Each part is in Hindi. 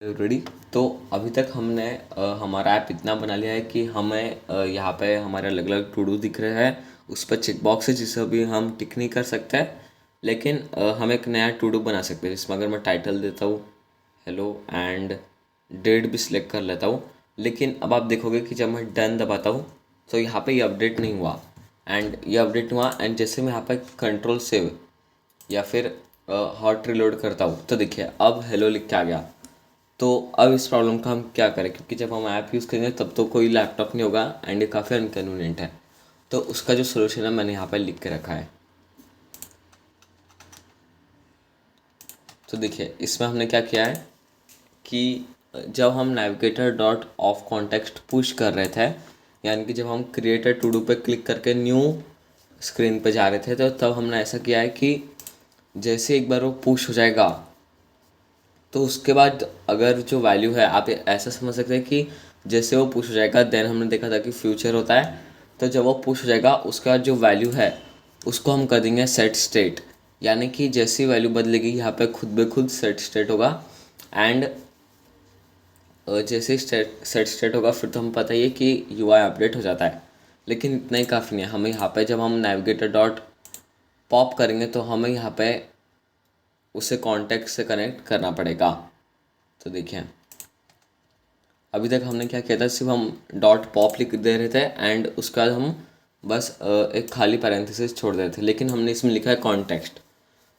रेडी। तो अभी तक हमने हमारा ऐप इतना बना लिया है कि हमें यहाँ पे हमारे अलग अलग टू डू दिख रहे हैं। उस पर चेक बॉक्स है जिसे अभी हम टिक नहीं कर सकते, लेकिन हम एक नया टू डू बना सकते हैं जिसमें अगर मैं टाइटल देता हूँ हेलो एंड डेट भी सिलेक्ट कर लेता हूँ। लेकिन अब आप देखोगे कि जब मैं डन दबाता हूँ तो यहाँ पे ये अपडेट नहीं हुआ एंड ये अपडेट हुआ एंड जैसे मैं यहाँ पे कंट्रोल सेव या फिर हॉट रिलोड करता हूँ तो देखिए अब हेलो लिख के आ गया। तो अब इस प्रॉब्लम का हम क्या करें, क्योंकि जब हम ऐप यूज़ करेंगे तब तो कोई लैपटॉप नहीं होगा एंड ये काफ़ी अनकन्वीनियंट है। तो उसका जो सोल्यूशन है मैंने यहाँ पर लिख के रखा है। तो देखिए इसमें हमने क्या किया है कि जब हम navigator dot of context push कर रहे थे, यानी कि जब हम क्रिएटर टू डू पे क्लिक करके न्यू स्क्रीन पे जा रहे थे, तो तब हमने ऐसा किया है कि जैसे एक बार वो पुश हो जाएगा तो उसके बाद अगर जो वैल्यू है आप ऐसा समझ सकते हैं कि जैसे वो पुश हो जाएगा, देन हमने देखा था कि फ्यूचर होता है, तो जब वो पुश हो जाएगा उसके बाद जो वैल्यू है उसको हम कर देंगे सेट स्टेट। यानी कि जैसी वैल्यू बदलेगी यहाँ पे खुद ब खुद सेट स्टेट होगा एंड जैसे सेट स्टेट होगा फिर तो हम पता ही है कि यूआई अपडेट हो जाता है। लेकिन इतना ही काफ़ी नहीं है, हमें यहाँ पे जब हम नेविगेटर डॉट पॉप करेंगे तो हमें यहाँ पे उसे कॉन्टेक्ट से कनेक्ट करना पड़ेगा। तो देखिए अभी तक हमने क्या किया था, सिर्फ हम डॉट पॉप लिख दे रहे थे एंड उसके बाद हम बस एक खाली पैरेंथेसिस छोड़ रहे थे, लेकिन हमने इसमें लिखा है कॉन्टेक्स्ट।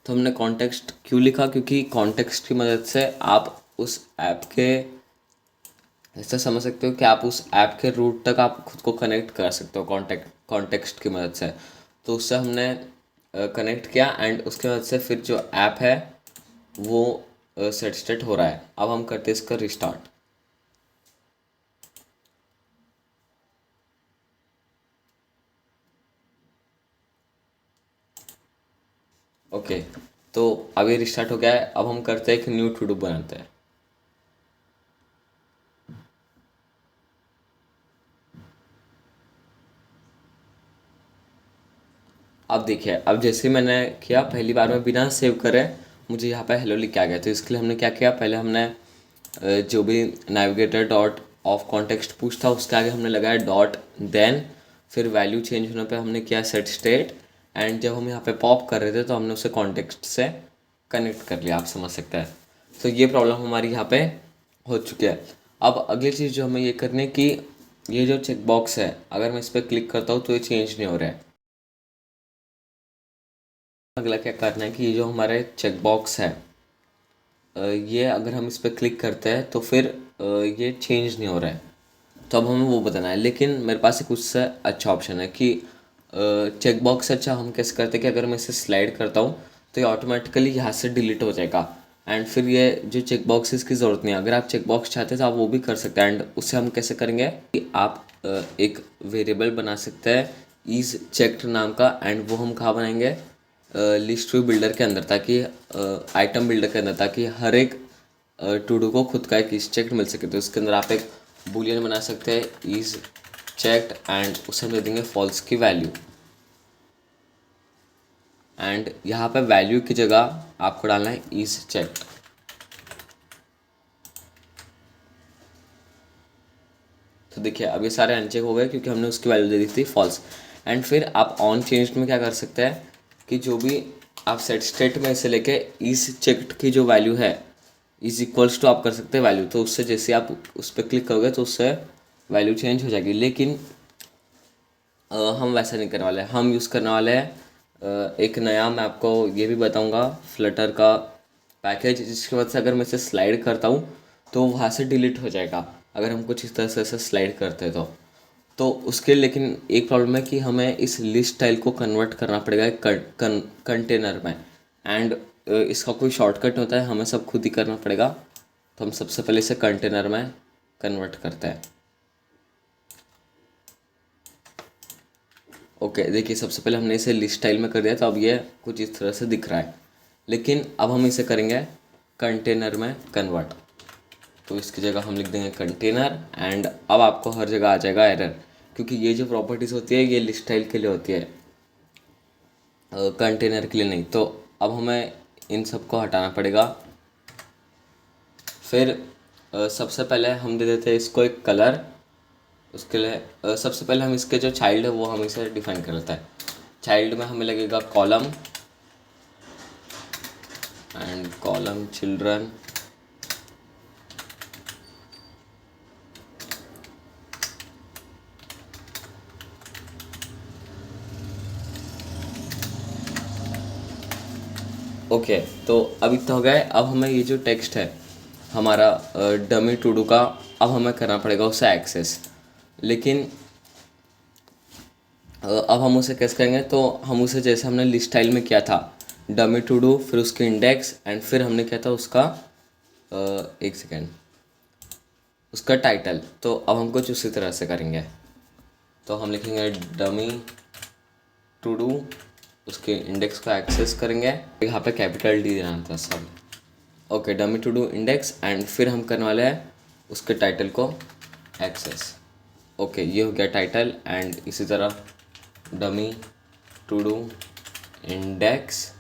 तो हमने कॉन्टेक्स्ट क्यों लिखा, क्योंकि कॉन्टेक्स्ट की मदद से आप उस ऐप के ऐसा समझ सकते हो कि आप उस ऐप के रूट तक आप खुद को कनेक्ट कर सकते हो कॉन्टेक्स्ट की मदद से। तो उससे हमने कनेक्ट किया एंड उसके बाद से फिर जो ऐप है वो सेट स्टेट हो रहा है। अब हम करते हैं इसका रिस्टार्ट। ओके, तो अब ये रिस्टार्ट हो गया है। अब हम करते हैं एक न्यू टू डू बनाते हैं। अब देखिए अब जैसे मैंने किया पहली बार में बिना सेव करे मुझे यहाँ पे हेलो लिख के आ गया। तो इसके लिए हमने क्या किया, पहले हमने जो भी नेविगेटर डॉट ऑफ कॉन्टेक्स्ट पूछ था उसके आगे हमने लगाया डॉट, देन फिर वैल्यू चेंज होने पे हमने किया सेट स्टेट एंड जब हम यहाँ पे पॉप कर रहे थे तो हमने उसे कॉन्टेक्स्ट से कनेक्ट कर लिया, आप समझ सकते हैं। तो ये प्रॉब्लम हमारी यहाँ पे हो चुकी है। अब अगली चीज़ जो हमें ये करनी है कि ये जो चेक बॉक्स है अगर मैं इस पर क्लिक करता हूँ तो ये चेंज नहीं हो रहा है। अगला क्या करना है कि ये जो हमारे चेक बॉक्स है ये अगर हम इस पर क्लिक करते हैं तो फिर ये चेंज नहीं हो रहा है। तो अब हमें वो बताना है, लेकिन मेरे पास एक उससे अच्छा ऑप्शन है कि चेक बॉक्स अच्छा हम कैसे करते हैं कि अगर मैं इसे स्लाइड करता हूँ तो ये ऑटोमेटिकली यहाँ से डिलीट हो जाएगा एंड फिर ये जो चेक बॉक्सेस की ज़रूरत नहीं है। अगर आप चेक बॉक्स चाहते हैं तो आप वो भी कर सकते हैं एंड उससे हम कैसे करेंगे कि आप एक वेरिएबल बना सकते हैं इज़ चेक्ड नाम का एंड वो हम कहाँ बनाएंगे, लिस्ट व्यू बिल्डर के अंदर, ताकि आइटम बिल्डर के अंदर, ताकि हर एक टू डू को खुद का एक इज चेक्ड मिल सके। तो इसके अंदर आप एक बुलियन बना सकते हैं इज चेक्ड एंड उसे हम दे देंगे फॉल्स की वैल्यू एंड यहाँ पे वैल्यू की जगह आपको डालना है इज चेक्ड। तो देखिए अब ये सारे अनचेक हो गए क्योंकि हमने उसकी वैल्यू दे दी थी फॉल्स। एंड फिर आप ऑन चेंज में क्या कर सकते हैं कि जो भी आप सेट स्टेट में से लेके इज चेक्ड की जो वैल्यू है इज इक्वल्स टू आप कर सकते हैं वैल्यू। तो उससे जैसे आप उस पर क्लिक करोगे तो उससे वैल्यू चेंज हो जाएगी। लेकिन हम वैसा नहीं करने वाले, हम यूज़ करने वाले हैं एक नया, मैं आपको ये भी बताऊंगा, फ्लटर का पैकेज, जिसकी वजह से अगर मैं इसे स्लाइड करता हूँ तो वहाँ से डिलीट हो जाएगा अगर हम कुछ इस तरह से इसे स्लाइड करते हैं तो उसके लेकिन एक प्रॉब्लम है कि हमें इस लिस्ट स्टाइल को कन्वर्ट करना पड़ेगा एक कंटेनर में एंड इसका कोई शॉर्टकट होता है, हमें सब खुद ही करना पड़ेगा। तो हम सबसे पहले इसे कंटेनर में कन्वर्ट करते हैं। ओके देखिए सबसे पहले हमने इसे लिस्ट स्टाइल में कर दिया तो अब ये कुछ इस तरह से दिख रहा है, लेकिन अब हम इसे करेंगे कंटेनर में कन्वर्ट। तो इसकी जगह हम लिख देंगे कंटेनर एंड अब आपको हर जगह आ जाएगा एरर, क्योंकि ये जो प्रॉपर्टीज़ होती है ये लिस्ट स्टाइल के लिए होती है, कंटेनर के लिए नहीं। तो अब हमें इन सब को हटाना पड़ेगा। फिर सबसे पहले हम दे देते हैं इसको एक कलर। उसके लिए सबसे पहले हम इसके जो चाइल्ड है वो हम इसे डिफाइन कर लेते हैं। चाइल्ड में हमें लगेगा column, and column children, okay. तो अब इतना हो गया है। अब हमें ये जो टेक्स्ट है हमारा डमी टू डू का, अब हमें करना पड़ेगा उसे एक्सेस। लेकिन अब हम उसे कैसे करेंगे, तो हम उसे जैसे हमने लिस्ट स्टाइल में किया था, डमी टू डू, फिर उसकी इंडेक्स, एंड फिर हमने किया था उसका एक सेकेंड, उसका टाइटल। तो अब हम कुछ उसी तरह से करेंगे। तो हम लिखेंगे डमी टू डू, उसके इंडेक्स को एक्सेस करेंगे। यहाँ पे कैपिटल डी देना था सब। Okay, dummy to do index, and फिर हम करने वाले हैं उसके टाइटल को एक्सेस। ओके, ये हो गया टाइटल। एंड इसी तरह dummy to do index,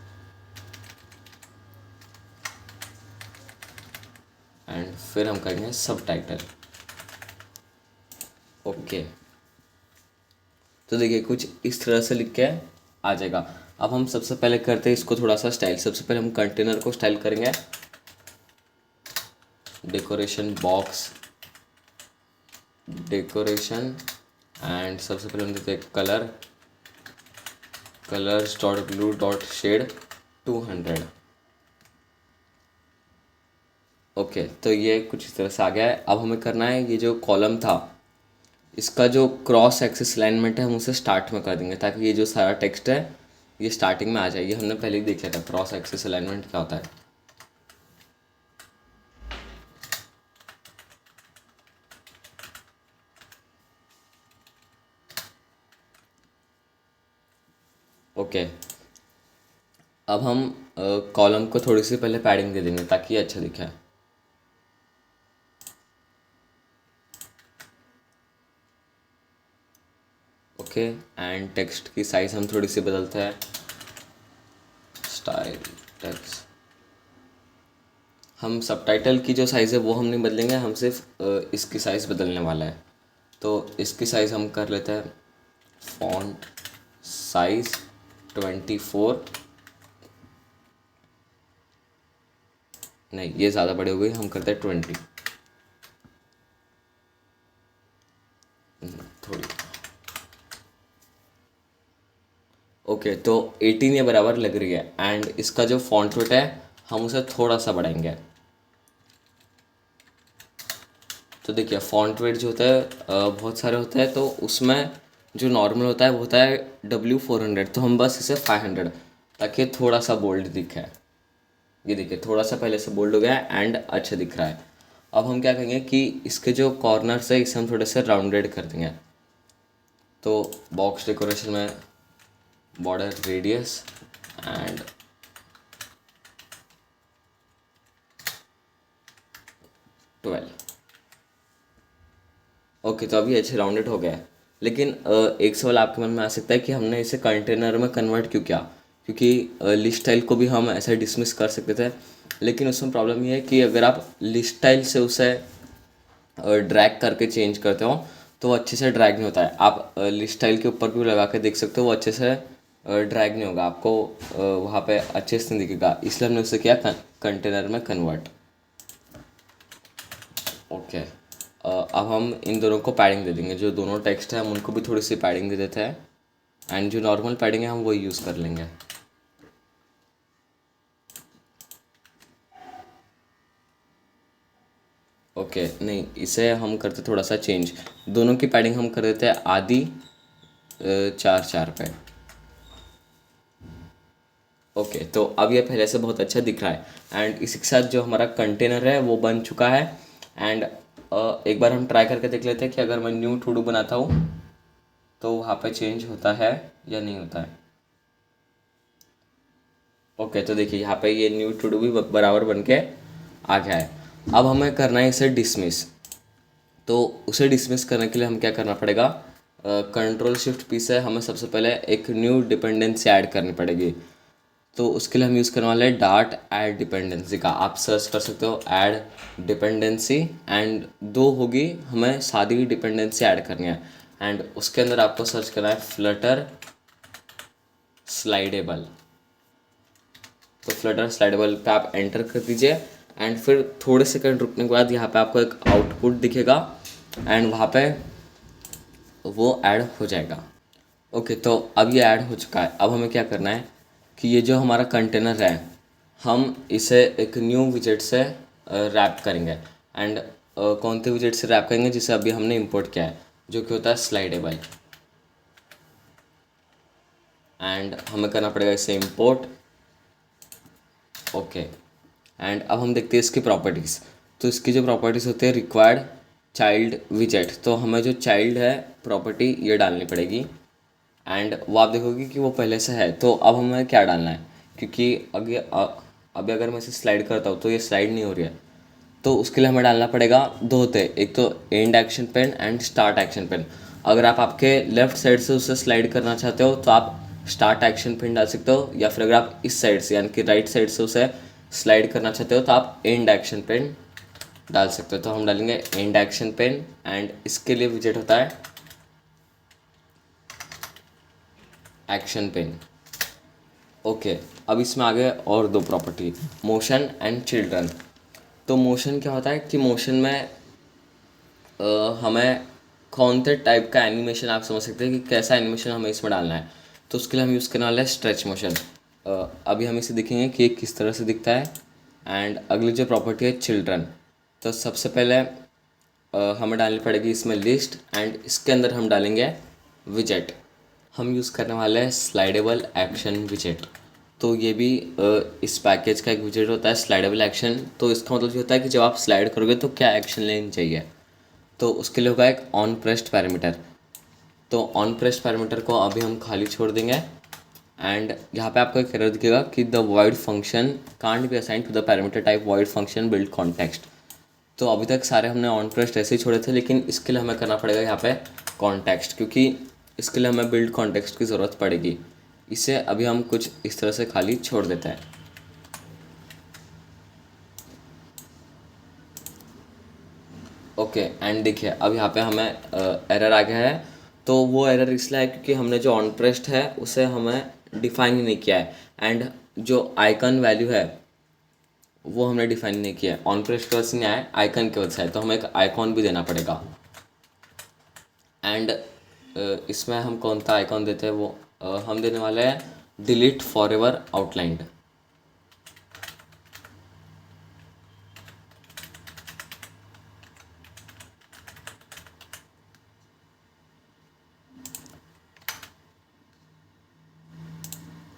and फिर हम करेंगे सब टाइटल। ओके, तो देखिए कुछ इस तरह से लिख के आ जाएगा। अब हम सबसे पहले करते हैं इसको थोड़ा सा स्टाइल। सबसे पहले हम कंटेनर को स्टाइल करेंगे, डेकोरेशन बॉक्स, डेकोरेशन, एंड सबसे पहले हम देते हैं colour, colours dot blue dot shade 200। Okay, तो ये कुछ इस तरह से आ गया है। अब हमें करना है ये जो कॉलम था इसका जो क्रॉस एक्सिस अलाइनमेंट है हम उसे स्टार्ट में कर देंगे, ताकि ये जो सारा टेक्स्ट है ये स्टार्टिंग में आ जाए। ये हमने पहले ही देख लिया था क्रॉस एक्सिस अलाइनमेंट क्या होता है। ओके, अब हम कॉलम को थोड़ी सी पहले पैडिंग दे देंगे ताकि ये अच्छा दिखे। ओके, एंड टेक्स्ट की साइज़ हम थोड़ी सी बदलते हैं, स्टाइल टेक्स्ट। हम सबटाइटल की जो साइज़ है वो हम नहीं बदलेंगे, हम सिर्फ इसकी साइज़ बदलने वाला है। तो इसकी साइज़ हम कर लेते हैं फॉन्ट साइज़ 24, नहीं ये ज़्यादा बड़ी हो गई, हम करते हैं 20, थोड़ी। ओके, तो 18 ये बराबर लग रही है। एंड इसका जो फॉन्ट वेट है हम उसे थोड़ा सा बढ़ाएंगे। तो देखिए फॉन्ट वेट जो होता है बहुत सारे होते हैं, तो उसमें जो नॉर्मल होता है वो होता है W400, तो हम बस इसे 500, ताकि थोड़ा सा बोल्ड दिखे। ये देखिए थोड़ा सा पहले से बोल्ड हो गया है एंड अच्छा दिख रहा है। अब हम क्या करेंगे कि इसके जो कॉर्नर्स है इसे हम थोड़े से राउंडेड कर देंगे। तो बॉक्स डेकोरेशन में बॉर्डर रेडियस एंड 12। ओके, तो अभी अच्छे राउंडेड हो गया है। लेकिन एक सवाल आपके मन में आ सकता है कि हमने इसे कंटेनर में कन्वर्ट क्यों किया, क्योंकि लिस्ट स्टाइल को भी हम ऐसे डिसमिस कर सकते थे। लेकिन उसमें प्रॉब्लम ये है कि अगर आप लिस्ट स्टाइल से उसे ड्रैग करके चेंज करते हो तो वो अच्छे से ड्रैग नहीं होता है। आप लिस्ट स्टाइल के ऊपर भी लगा के देख सकते हो, वो अच्छे से ड्रैग नहीं होगा, आपको वहाँ पे अच्छे से नहीं दिखेगा। इसलिए हमने उसे किया कंटेनर में कन्वर्ट। ओके, अब हम इन दोनों को पैडिंग दे देंगे। जो दोनों टेक्स्ट हैं हम उनको भी थोड़ी सी पैडिंग दे देते हैं, एंड जो नॉर्मल पैडिंग है हम वही यूज़ कर लेंगे। ओके, नहीं इसे हम करते थोड़ा सा चेंज, दोनों की पैडिंग हम कर देते हैं आधी 4-4 पे। ओके, तो अब ये पहले से बहुत अच्छा दिख रहा है। एंड इसी के साथ जो हमारा कंटेनर है वो बन चुका है। एंड एक बार हम ट्राई करके देख लेते हैं कि अगर मैं न्यू टू डू बनाता हूँ तो वहाँ पे चेंज होता है या नहीं होता है। ओके, तो देखिए यहाँ पे ये न्यू टू डू भी बराबर बन के आ गया है। अब हमें करना है इसे डिसमिस। तो उसे डिसमिस करने के लिए हम क्या करना पड़ेगा, कंट्रोल शिफ्ट पी से हमें सबसे पहले एक न्यू डिपेंडेंसी ऐड करनी पड़ेगी। तो उसके लिए हम यूज़ करने वाले हैं डार्ट ऐड डिपेंडेंसी का। आप सर्च कर सकते हो ऐड डिपेंडेंसी, एंड दो होगी, हमें सारी डिपेंडेंसी ऐड करनी है। एंड उसके अंदर आपको सर्च करना है फ्लटर स्लाइडेबल। तो फ्लटर स्लाइडेबल पे आप एंटर कर दीजिए, एंड फिर थोड़े सेकंड रुकने के बाद यहाँ पे आपको एक आउटपुट दिखेगा, एंड वहाँ पे वो ऐड हो जाएगा। ओके, तो अब ये ऐड हो चुका है। अब हमें क्या करना है कि ये जो हमारा कंटेनर है, हम इसे एक न्यू विजेट से रैप करेंगे। एंड कौन से विजेट से रैप करेंगे, जिसे अभी हमने इंपोर्ट किया है, जो कि होता है स्लाइडेबल। एंड हमें करना पड़ेगा इसे इंपोर्ट। ओके, एंड अब हम देखते हैं इसकी प्रॉपर्टीज़। तो इसकी जो प्रॉपर्टीज़ होती है, रिक्वायर्ड चाइल्ड विजेट, तो हमें जो चाइल्ड है प्रॉपर्टी ये डालनी पड़ेगी। एंड वो आप देखोगे कि वो पहले से है। तो अब हमें क्या डालना है, क्योंकि अभी अगर मैं इसे स्लाइड करता हूँ तो ये स्लाइड नहीं हो रही है। तो उसके लिए हमें डालना पड़ेगा दो होते हैं, एक तो end action pane and start action pane. अगर आप आपके लेफ्ट साइड से उसे स्लाइड करना चाहते हो तो आप स्टार्ट एक्शन पेन डाल सकते हो, या फिर अगर आप इस साइड से यानी कि राइट साइड से उसे स्लाइड करना चाहते हो तो आप एंड एक्शन पेन डाल सकते हो। तो हम डालेंगे एंड एक्शन पेन, एंड इसके लिए विजेट होता है एक्शन पेन। ओके, अब इसमें आ गए और दो प्रॉपर्टी, मोशन एंड चिल्ड्रन। तो मोशन क्या होता है कि मोशन में हमें कौन से टाइप का एनिमेशन, आप समझ सकते हैं कि कैसा एनिमेशन हमें इसमें डालना है। तो उसके लिए हम यूज़ करने वाले हैं स्ट्रेच मोशन। अभी हम इसे देखेंगे कि ये किस तरह से दिखता है। एंड अगली जो प्रॉपर्टी है चिल्ड्रन, तो सबसे पहले हमें डालनी पड़ेगी इसमें लिस्ट, एंड इसके अंदर हम डालेंगे विजेट। हम यूज़ करने वाले हैं स्लाइडेबल एक्शन विजेट। तो ये भी इस पैकेज का एक विजेट होता है स्लाइडेबल एक्शन। तो इसका मतलब ये होता है कि जब आप स्लाइड करोगे तो क्या एक्शन लेनी चाहिए। तो उसके लिए होगा एक ऑन प्रेस्ड पैरामीटर। तो ऑन प्रेस्ड पैरामीटर को अभी हम खाली छोड़ देंगे, एंड यहाँ पे आपको एक एरर दिखेगा कि the void function can't be assign to the parameter type void function build context. तो अभी तक सारे हमने ऑन प्रेस्ड ऐसे ही छोड़े थे, लेकिन इसके लिए हमें करना पड़ेगा यहाँ पे कॉन्टेक्स्ट, क्योंकि इसके लिए हमें बिल्ड कॉन्टेक्स्ट की ज़रूरत पड़ेगी। इसे अभी हम कुछ इस तरह से खाली छोड़ देते हैं। ओके, एंड देखिए अब यहाँ पे हमें एरर आ गया है। तो वो एरर इसलिए है क्योंकि हमने जो ऑन प्रेस्ड है उसे हमें डिफाइन ही नहीं किया है, एंड जो आइकन वैल्यू है वो हमने डिफाइन नहीं किया है। ऑन प्रेस्ड की वजह से नहीं आया, आइकन की वजह से है, तो हमें एक आइकॉन भी देना पड़ेगा। एंड इसमें हम कौन सा आइकॉन देते हैं, वो हम देने वाले हैं delete forever outlined.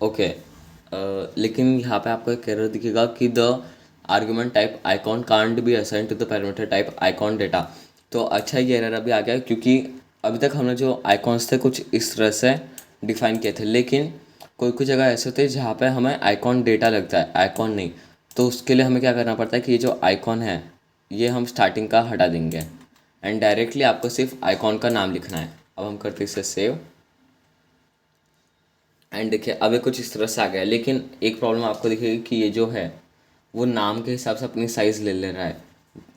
Okay, लेकिन यहाँ पे आपको एक एरर दिखेगा कि the argument type icon can't be assign to the parameter type icon data. तो अच्छा, ये एरर अभी आ गया क्योंकि अभी तक हमने जो आइकॉन्स थे कुछ इस तरह से डिफाइन किए थे, लेकिन कोई कोई जगह ऐसे होते हैं जहाँ पे हमें आइकॉन डेटा लगता है, आइकॉन नहीं। तो उसके लिए हमें क्या करना पड़ता है कि ये जो आइकॉन है ये हम स्टार्टिंग का हटा देंगे, एंड डायरेक्टली आपको सिर्फ आइकॉन का नाम लिखना है। अब हम करते हैं इसे सेव, एंड देखिए अभी कुछ इस तरह से आ गया है। लेकिन एक प्रॉब्लम आपको दिखेगी कि ये जो है वो नाम के हिसाब से अपनी साइज़ ले ले रहा है।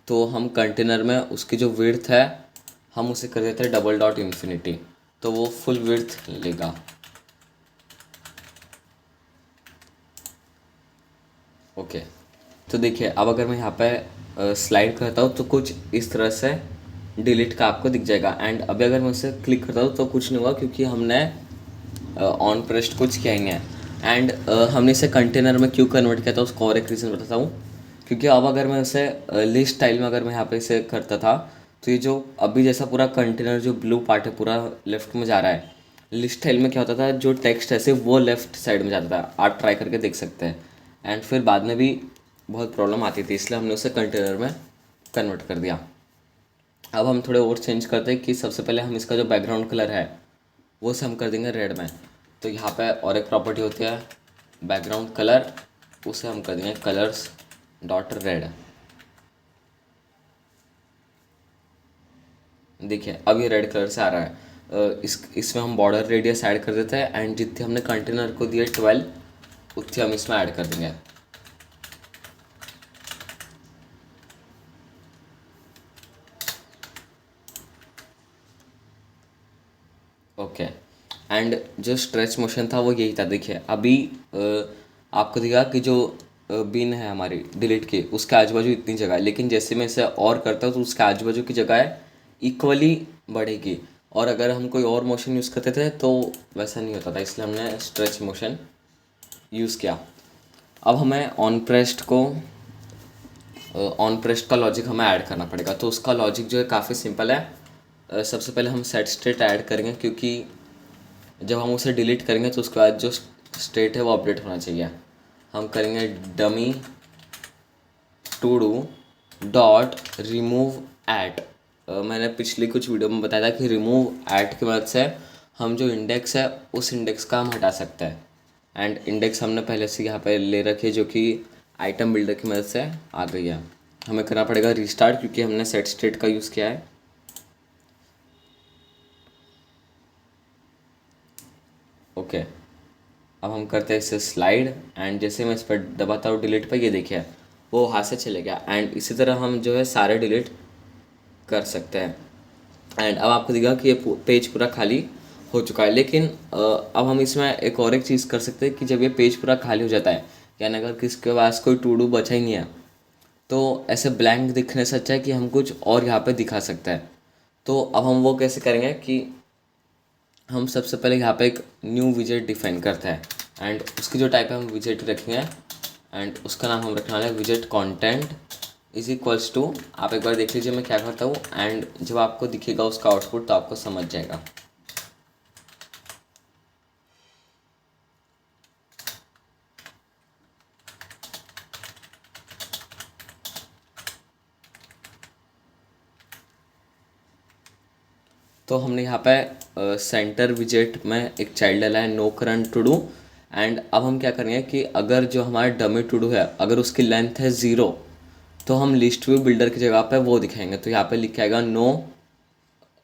तो हम कंटेनर में उसकी जो विड्थ है हम उसे कर देते हैं डबल डॉट इन्फिनिटी, तो वो फुल विड्थ लेगा। ओके, तो देखिए अब अगर मैं यहाँ पे स्लाइड करता हूँ तो कुछ इस तरह से डिलीट का आपको दिख जाएगा। एंड अभी अगर मैं उसे क्लिक करता हूँ तो कुछ नहीं हुआ, क्योंकि हमने ऑन प्रेस्ड कुछ किया ही नहीं है। एंड हमने इसे कंटेनर में क्यों कन्वर्ट किया था उसको और एक रीज़न बताता हूँ। क्योंकि अब अगर मैं इसे लिस्ट स्टाइल में अगर मैं यहाँ पे इसे करता था तो ये जो अभी जैसा पूरा कंटेनर जो ब्लू पार्ट है पूरा लेफ्ट में जा रहा है, लिस्ट स्टाइल में क्या होता था, जो टेक्स्ट है सिर्फ वो लेफ्ट साइड में जाता था। आप ट्राई करके देख सकते हैं। एंड फिर बाद में भी बहुत प्रॉब्लम आती थी, इसलिए हमने उसे कंटेनर में कन्वर्ट कर दिया। अब हम थोड़े और चेंज करते हैं कि सबसे पहले हम इसका जो बैकग्राउंड कलर है वो से हम कर देंगे रेड में। तो यहाँ पे और एक प्रॉपर्टी होती है बैकग्राउंड कलर, उसे हम कर देंगे कलर्स डॉट रेड। देखिए अब ये रेड कलर से आ रहा है। इसमें हम बॉर्डर रेडियस ऐड कर देते हैं, एंड जितने हमने कंटेनर को दिए 12 उतनी हम इसमें ऐड कर देंगे। ओके, एंड जो स्ट्रेच मोशन था वो यही था। देखिए अभी आपको दिखा कि जो बिन है हमारी डिलीट की, उसके आजू बाजू इतनी जगह है, लेकिन जैसे मैं इसे और करता हूँ तो उसके आजू बाजू की जगह है इक्वली बढ़ेगी। और अगर हम कोई और मोशन यूज़ करते थे तो वैसा नहीं होता था, इसलिए हमने स्ट्रेच मोशन यूज़ किया। अब हमें ऑन प्रेस्ट का लॉजिक हमें ऐड करना पड़ेगा। तो उसका लॉजिक जो है काफ़ी सिंपल है। सबसे पहले हम सेट स्टेट ऐड करेंगे, क्योंकि जब हम उसे डिलीट करेंगे तो उसके बाद जो स्टेट है वो अपडेट होना चाहिए। हम करेंगे dummy to do dot remove at. मैंने पिछली कुछ वीडियो में बताया था कि रिमूव एट की मदद से हम जो इंडेक्स है उस इंडेक्स का हम हटा सकते हैं। एंड इंडेक्स हमने पहले से यहाँ पे ले रखी है, जो कि आइटम बिल्डर की मदद से आ गई है। हमें करना पड़ेगा रीस्टार्ट, क्योंकि हमने सेट स्टेट का यूज़ किया है। ओके, अब हम करते हैं इसे स्लाइड, एंड जैसे मैं इस पर दबाता हूँ डिलीट पर, ये देखिए वो हाथ से चले गया। एंड इसी तरह हम जो है सारे डिलीट कर सकते हैं। एंड अब आपको दिखा कि ये पेज पूरा खाली हो चुका है। लेकिन अब हम इसमें एक चीज़ कर सकते हैं कि जब ये पेज पूरा खाली हो जाता है, यानी अगर किसी के पास कोई टू डू बचा ही नहीं है, तो ऐसे ब्लैंक दिखने से अच्छा है कि हम कुछ और यहाँ पे दिखा सकते हैं। तो अब हम वो कैसे करेंगे कि हम सबसे पहले यहाँ पे एक न्यू विजेट डिफाइन करते हैं, एंड उसकी जो टाइप है हम विजेट रखेंगे, एंड उसका नाम हम रखने वाले हैं विजेट कंटेंट इज इक्वल्स टू। आप एक बार देख लीजिए मैं क्या करता हूँ, एंड जब आपको दिखेगा उसका आउटपुट तो आपको समझ जाएगा। तो हमने यहाँ पे सेंटर विजेट में एक चाइल्ड डाला है no current to do. And अब हम क्या करेंगे कि अगर जो हमारा डमी टू डू है अगर उसकी लेंथ है 0, तो हम लिस्ट व्यू बिल्डर की जगह पे वो दिखाएंगे। तो यहाँ पे लिखा आएगा no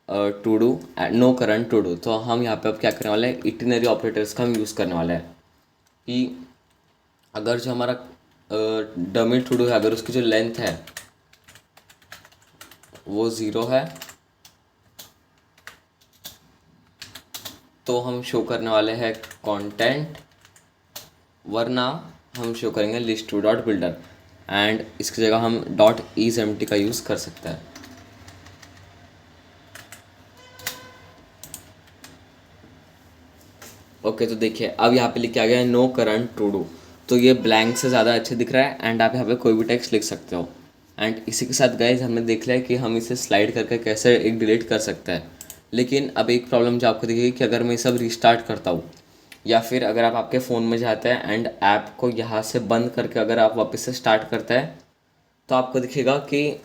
to do no current to do. तो हम यहाँ पे अब क्या करने वाले हैं, इटिनरी ऑपरेटर्स का हम यूज़ करने वाले हैं कि अगर जो हमारा डमी टू डू है अगर उसकी जो लेंथ है वो 0 है, तो हम शो करने वाले हैं कंटेंट, वरना हम शो करेंगे list to dot builder. And इसकी जगह हम डॉट इज एम्प्टी का यूज़ कर सकते हैं। ओके, तो देखिए अब यहाँ पे लिखा आ गया है नो करंट टू डू। तो ये ब्लैंक से ज़्यादा अच्छे दिख रहा है, एंड आप यहाँ पे कोई भी टेक्स्ट लिख सकते हो। एंड इसी के साथ गाइज हमने देख लिया कि हम इसे स्लाइड करके कैसे एक डिलीट कर सकते हैं। लेकिन अब एक प्रॉब्लम जो आपको दिखेगी कि अगर मैं सब रिस्टार्ट करता हूँ, या फिर अगर आप आपके फ़ोन में जाते हैं एंड ऐप को यहाँ से बंद करके अगर आप वापस से स्टार्ट करते हैं, तो आपको दिखेगा कि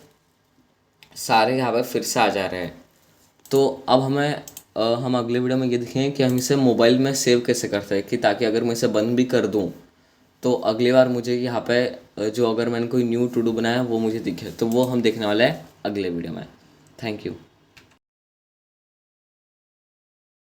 सारे यहाँ पे फिर से आ जा रहे हैं। तो अब हम अगले वीडियो में ये देखेंगे कि हम इसे मोबाइल में सेव कैसे करते हैं, कि ताकि अगर मैं इसे बंद भी कर दूँ तो अगली बार मुझे यहाँ पे जो अगर मैंने कोई न्यू टू डू बनाया वो मुझे दिखे। तो वो हम देखने वाले हैं अगले वीडियो में। Thank you.